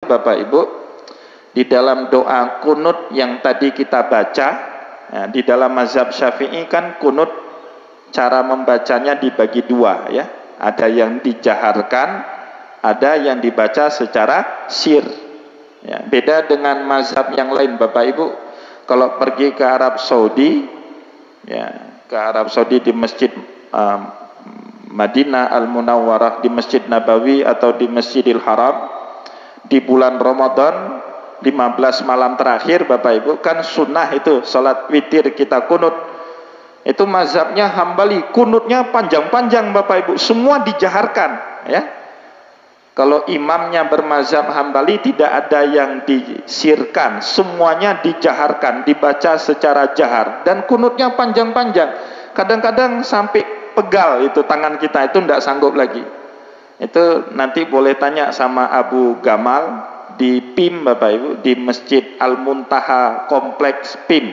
Bapak Ibu, di dalam doa kunut yang tadi kita baca, ya, di dalam mazhab Syafi'i kan kunut cara membacanya dibagi dua, ya. Ada yang dijaharkan, ada yang dibaca secara sir. Ya, beda dengan mazhab yang lain Bapak Ibu. Kalau pergi ke Arab Saudi, ya, ke Arab Saudi di Masjid Madinah Al-Munawwarah, di Masjid Nabawi atau di Masjidil Haram, di bulan Ramadan 15 malam terakhir Bapak Ibu, kan sunnah itu salat witir kita kunut. Itu mazhabnya Hambali, kunutnya panjang-panjang Bapak Ibu, semua dijaharkan, ya. Kalau imamnya bermazhab Hambali tidak ada yang disirkan, semuanya dijaharkan, dibaca secara jahar, dan kunutnya panjang-panjang. Kadang-kadang sampai pegal itu tangan kita, itu tidak sanggup lagi. Itu nanti boleh tanya sama Abu Gamal di PIM Bapak Ibu, di Masjid Al-Muntaha Kompleks PIM,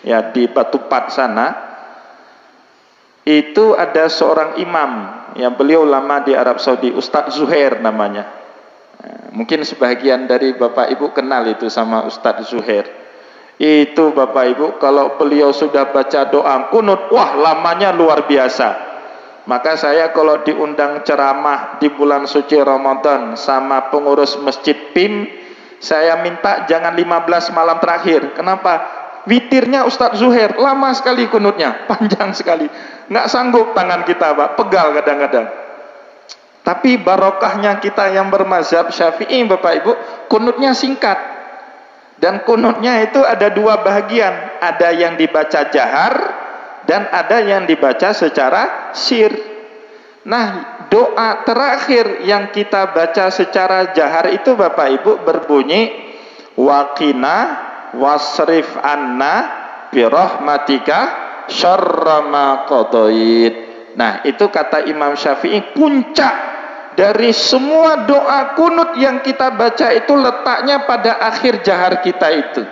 ya, di Batupat sana. Itu ada seorang imam yang beliau lama di Arab Saudi, Ustadz Zuhair namanya. Mungkin sebagian dari Bapak Ibu kenal itu sama Ustadz Zuhair. Itu Bapak Ibu, kalau beliau sudah baca doa kunut, wah lamanya luar biasa. Maka saya kalau diundang ceramah di bulan suci Ramadan sama pengurus masjid PIM, saya minta jangan 15 malam terakhir. Kenapa? Witirnya Ustadz Zuhair lama sekali kunutnya, panjang sekali, nggak sanggup tangan kita Pak, pegal kadang-kadang. Tapi barokahnya kita yang bermazhab Syafi'i Bapak Ibu, kunutnya singkat. Dan kunutnya itu ada dua bagian, ada yang dibaca jahar dan ada yang dibaca secara sir. Nah, doa terakhir yang kita baca secara jahar itu Bapak Ibu berbunyi waqina wasrif anna birahmatika syarra ma qadait. Nah, itu kata Imam Syafi'i puncak dari semua doa kunut yang kita baca itu letaknya pada akhir jahar kita itu.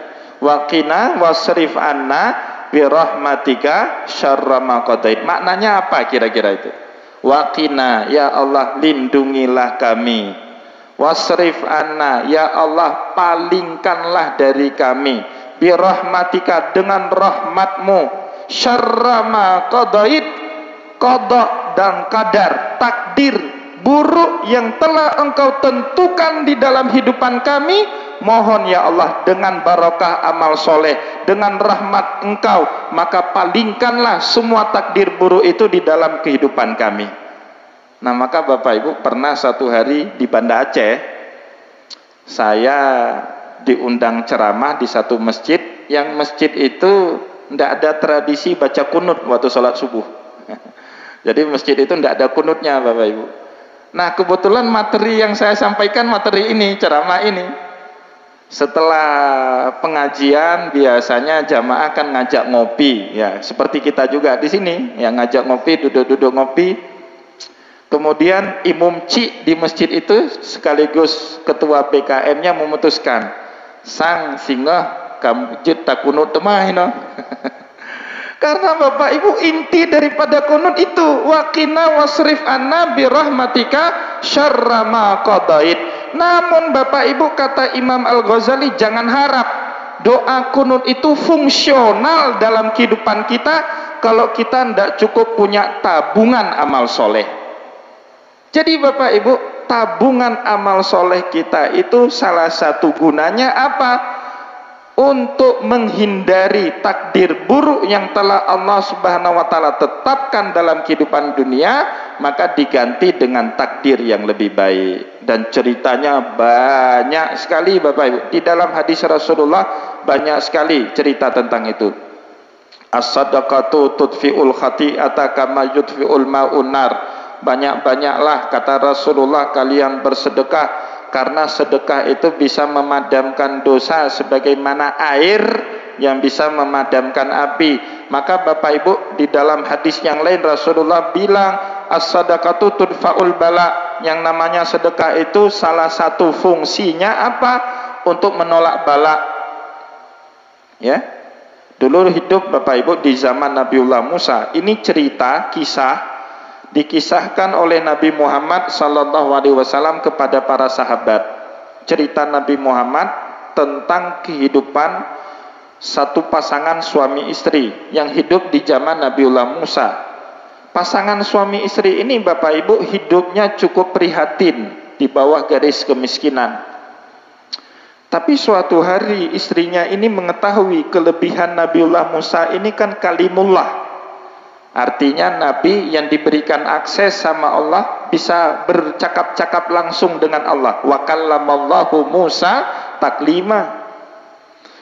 Waqina wasrif anna birahmatika syarra ma qadait. Maknanya apa kira-kira itu? Waqina, ya Allah lindungilah kami. Wasrif anna, ya Allah palingkanlah dari kami. Birahmatika, dengan rahmatmu. Syarra ma qadait, qada dan qadar, takdir buruk yang telah engkau tentukan di dalam hidupan kami, mohon ya Allah dengan barokah amal soleh, dengan rahmat engkau, maka palingkanlah semua takdir buruk itu di dalam kehidupan kami. Nah, maka Bapak Ibu, pernah satu hari di Banda Aceh, saya diundang ceramah di satu masjid, yang masjid itu tidak ada tradisi baca kunut waktu sholat subuh. Jadi masjid itu tidak ada kunutnya Bapak Ibu. Nah, kebetulan materi yang saya sampaikan materi ini, ceramah ini. Setelah pengajian biasanya jamaah akan ngajak ngopi, ya seperti kita juga di sini, yang ngajak ngopi, duduk-duduk ngopi. Kemudian Imam Cik di masjid itu sekaligus ketua PKM-nya memutuskan, sang singa kamu jid takunut temahino. Karena Bapak Ibu inti daripada kunut itu waqina wasrif anna birahmatika syarra ma qadait. Namun Bapak Ibu, kata Imam Al-Ghazali, jangan harap doa kunut itu fungsional dalam kehidupan kita kalau kita tidak cukup punya tabungan amal soleh. Jadi Bapak Ibu, tabungan amal soleh kita itu salah satu gunanya apa? Untuk menghindari takdir buruk yang telah Allah Subhanahu wa Ta'ala tetapkan dalam kehidupan dunia, maka diganti dengan takdir yang lebih baik. Dan ceritanya banyak sekali Bapak Ibu, di dalam hadis Rasulullah banyak sekali cerita tentang itu. As-sadaqatu tudfi'ul khati'ata kama yudfi'ul ma'un nar. Banyak-banyaklah kata Rasulullah kalian bersedekah, karena sedekah itu bisa memadamkan dosa sebagaimana air yang bisa memadamkan api. Maka Bapak Ibu, di dalam hadis yang lain Rasulullah bilang as-sadaqatu tudfa'ul bala, yang namanya sedekah itu salah satu fungsinya apa? Untuk menolak bala. Ya. Dulu hidup Bapak Ibu di zaman Nabiullah Musa. Ini cerita kisah dikisahkan oleh Nabi Muhammad sallallahu alaihi wasallam kepada para sahabat. cerita Nabi Muhammad tentang kehidupan satu pasangan suami istri yang hidup di zaman Nabiullah Musa. Pasangan suami istri ini Bapak Ibu hidupnya cukup prihatin di bawah garis kemiskinan. Tapi suatu hari istrinya ini mengetahui kelebihan Nabiullah Musa ini kan kalimullah. Artinya Nabi yang diberikan akses sama Allah bisa bercakap-cakap langsung dengan Allah. Wa kallamallahu Musa taklima.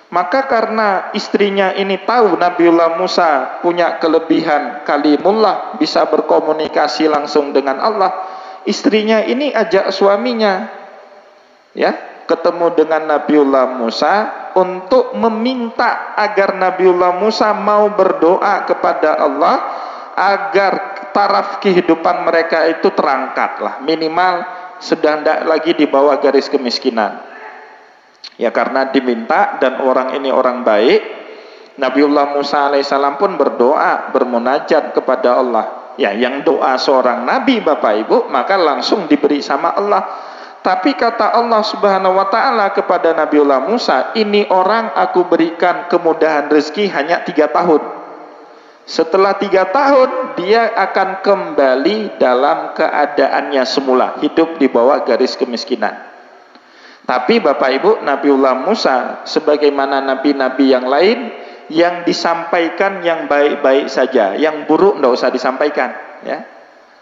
Maka karena istrinya ini tahu Nabiullah Musa punya kelebihan kalimullah, bisa berkomunikasi langsung dengan Allah, istrinya ini ajak suaminya ya ketemu dengan Nabiullah Musa untuk meminta agar Nabiullah Musa mau berdoa kepada Allah agar taraf kehidupan mereka itu terangkat, minimal sudah tidak lagi di bawah garis kemiskinan. Ya karena diminta dan orang ini orang baik, Nabiullah Musa alaihissalam pun berdoa, bermunajat kepada Allah. Ya, yang doa seorang nabi Bapak Ibu maka langsung diberi sama Allah. Tapi kata Allah Subhanahu wa taala kepada Nabiullah Musa, ini orang aku berikan kemudahan rezeki hanya 3 tahun. Setelah 3 tahun dia akan kembali dalam keadaannya semula, hidup di bawah garis kemiskinan. Tapi Bapak Ibu, Nabiullah Musa sebagaimana nabi-nabi yang lain yang disampaikan yang baik-baik saja, yang buruk tidak usah disampaikan, ya.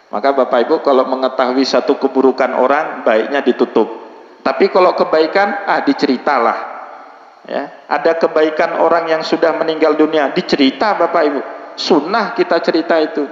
Maka Bapak Ibu kalau mengetahui satu keburukan orang, baiknya ditutup. Tapi kalau kebaikan, diceritalah. Ya, ada kebaikan orang yang sudah meninggal dunia, dicerita Bapak Ibu. Sunnah kita cerita itu.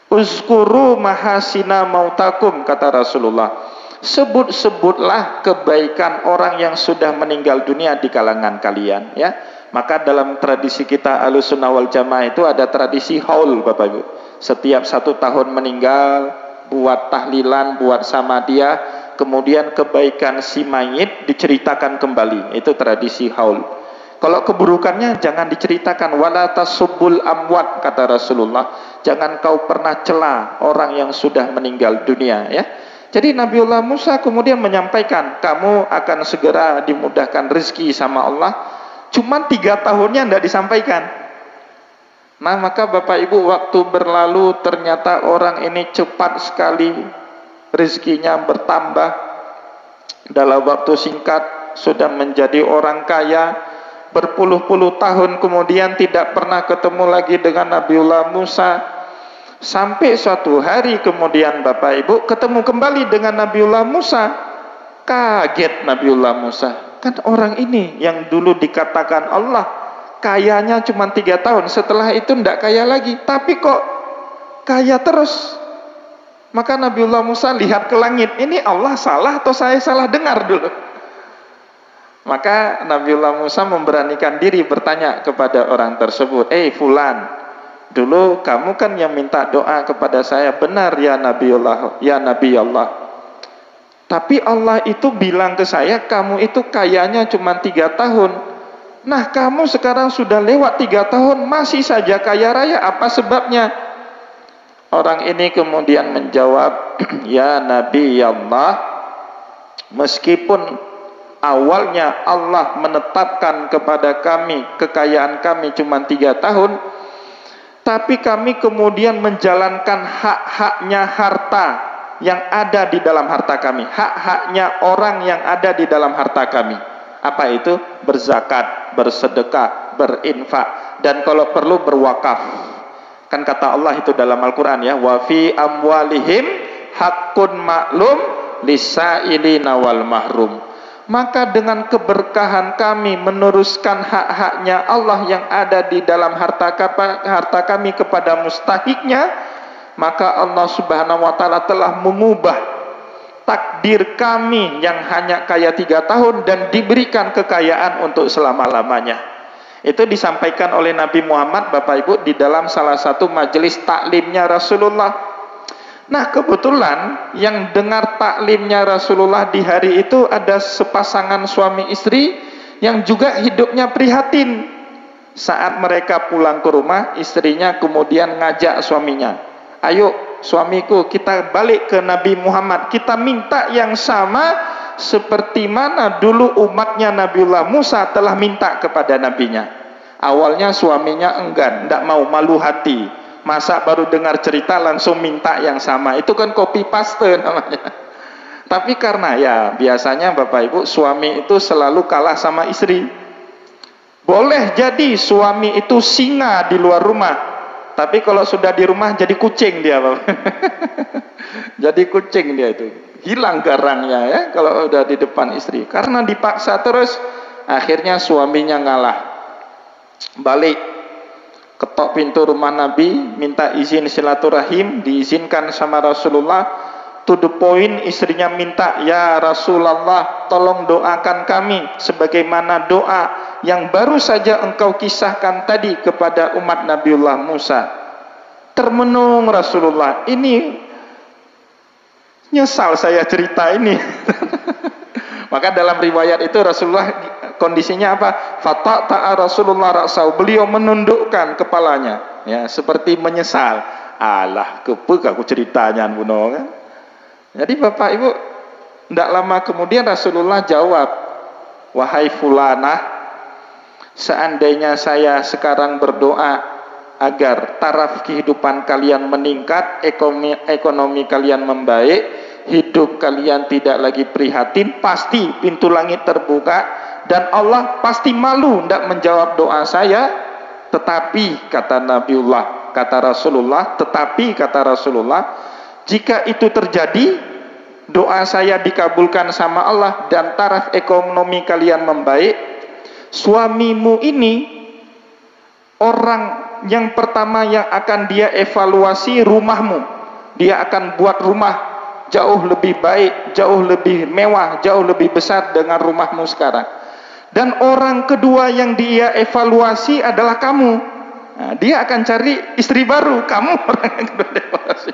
Uzkuru mahasina mautakum, kata Rasulullah. Sebut-sebutlah kebaikan orang yang sudah meninggal dunia di kalangan kalian, ya. Maka dalam tradisi kita Ahlussunnah wal Jamaah itu ada tradisi haul Bapak Ibu. Setiap 1 tahun meninggal, buat tahlilan, buat sama dia, kemudian kebaikan si mayit diceritakan kembali. Itu tradisi haul. Kalau keburukannya jangan diceritakan. Wala tasubbul amwat, kata Rasulullah. Jangan kau pernah cela orang yang sudah meninggal dunia, ya. Jadi Nabiullah Musa kemudian menyampaikan, kamu akan segera dimudahkan rezeki sama Allah. Cuman 3 tahunnya tidak disampaikan. Nah maka Bapak Ibu waktu berlalu ternyata orang ini cepat sekali rezekinya bertambah. Dalam waktu singkat sudah menjadi orang kaya. Berpuluh-puluh tahun kemudian tidak pernah ketemu lagi dengan Nabiullah Musa. Sampai suatu hari kemudian Bapak Ibu ketemu kembali dengan Nabiullah Musa. Kaget Nabiullah Musa. Kan orang ini yang dulu dikatakan Allah kayanya cuma 3 tahun, setelah itu tidak kaya lagi, tapi kok kaya terus. Maka Nabiullah Musa lihat ke langit, ini Allah salah atau saya salah dengar dulu. Maka Nabiullah Musa memberanikan diri bertanya kepada orang tersebut, fulan, dulu kamu kan yang minta doa kepada saya, benar ya Nabiullah, ya Nabi Allah. Tapi Allah itu bilang ke saya, kamu itu kayanya cuma 3 tahun. Nah kamu sekarang sudah lewat 3 tahun, masih saja kaya raya, apa sebabnya? Orang ini kemudian menjawab, ya Nabi Allah, meskipun awalnya Allah menetapkan kepada kami, kekayaan kami cuma 3 tahun, tapi kami kemudian menjalankan hak-haknya harta yang ada di dalam harta kami, hak-haknya orang yang ada di dalam harta kami. Apa itu? Berzakat, bersedekah, berinfak, dan kalau perlu berwakaf. Kan kata Allah itu dalam Al-Quran, ya, wa fi amwalihim haqqun ma'lum lisailina wal mahrum. Maka dengan keberkahan kami meneruskan hak-haknya Allah yang ada di dalam harta kami kepada mustahiknya, maka Allah Subhanahu wa taala telah mengubah takdir kami yang hanya kaya 3 tahun dan diberikan kekayaan untuk selama-lamanya. Itu disampaikan oleh Nabi Muhammad Bapak Ibu di dalam salah satu majelis taklimnya Rasulullah. Nah kebetulan yang dengar taklimnya Rasulullah di hari itu ada sepasangan suami istri yang juga hidupnya prihatin. Saat mereka pulang ke rumah, istrinya kemudian ngajak suaminya, ayo suamiku kita balik ke Nabi Muhammad, kita minta yang sama seperti mana dulu umatnya Nabiullah Musa telah minta kepada nabinya. Awalnya suaminya enggan, tidak mau, malu hati. Masa baru dengar cerita langsung minta yang sama. Itu kan copy paste namanya. Tapi karena ya biasanya Bapak Ibu, suami itu selalu kalah sama istri. Boleh jadi suami itu singa di luar rumah, tapi kalau sudah di rumah jadi kucing dia, Bapak. Jadi kucing dia itu, hilang garangnya ya kalau udah di depan istri. Karena dipaksa terus, akhirnya suaminya ngalah. Balik, ketok pintu rumah Nabi, minta izin silaturahim, diizinkan sama Rasulullah. To the point, istrinya minta, ya Rasulullah, tolong doakan kami sebagaimana doa yang baru saja engkau kisahkan tadi kepada umat Nabiullah Musa. Termenung Rasulullah, ini nyesal saya cerita ini. Maka dalam riwayat itu Rasulullah kondisinya apa? Fata'ta'a Rasulullah ra'sau, beliau menundukkan kepalanya, ya, seperti menyesal. Alah, kepek aku ceritanya buno kan. Jadi Bapak Ibu, tidak lama kemudian Rasulullah jawab, wahai fulanah, seandainya saya sekarang berdoa agar taraf kehidupan kalian meningkat, ekonomi kalian membaik, hidup kalian tidak lagi prihatin, pasti pintu langit terbuka dan Allah pasti malu tidak menjawab doa saya. Tetapi kata Rasulullah, jika itu terjadi, doa saya dikabulkan sama Allah dan taraf ekonomi kalian membaik, suamimu ini orang yang pertama yang akan dia evaluasi rumahmu. Dia akan buat rumah jauh lebih baik, jauh lebih mewah, jauh lebih besar dengan rumahmu sekarang. Dan orang kedua yang dia evaluasi adalah kamu. Nah, dia akan cari istri baru, kamu orang yang kedua evaluasi.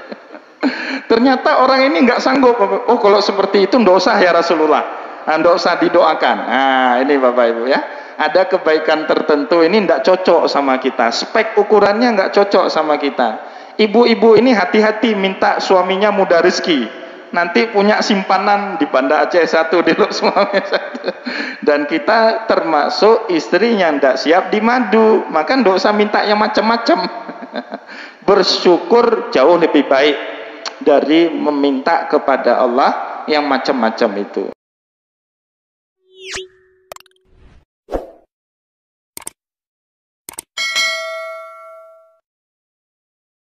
Ternyata orang ini nggak sanggup. Oh, kalau seperti itu nggak usah ya Rasulullah, nggak usah didoakan. Nah, ini Bapak Ibu ya, ada kebaikan tertentu ini nggak cocok sama kita, spek ukurannya nggak cocok sama kita. Ibu-ibu ini hati-hati minta suaminya mudah rezeki, nanti punya simpanan di Banda Aceh 1, di Lok Suami 1. Dan kita termasuk istri yang nggak siap di madu, maka nggak usah minta yang macam-macam. Bersyukur jauh lebih baik dari meminta kepada Allah yang macam-macam itu.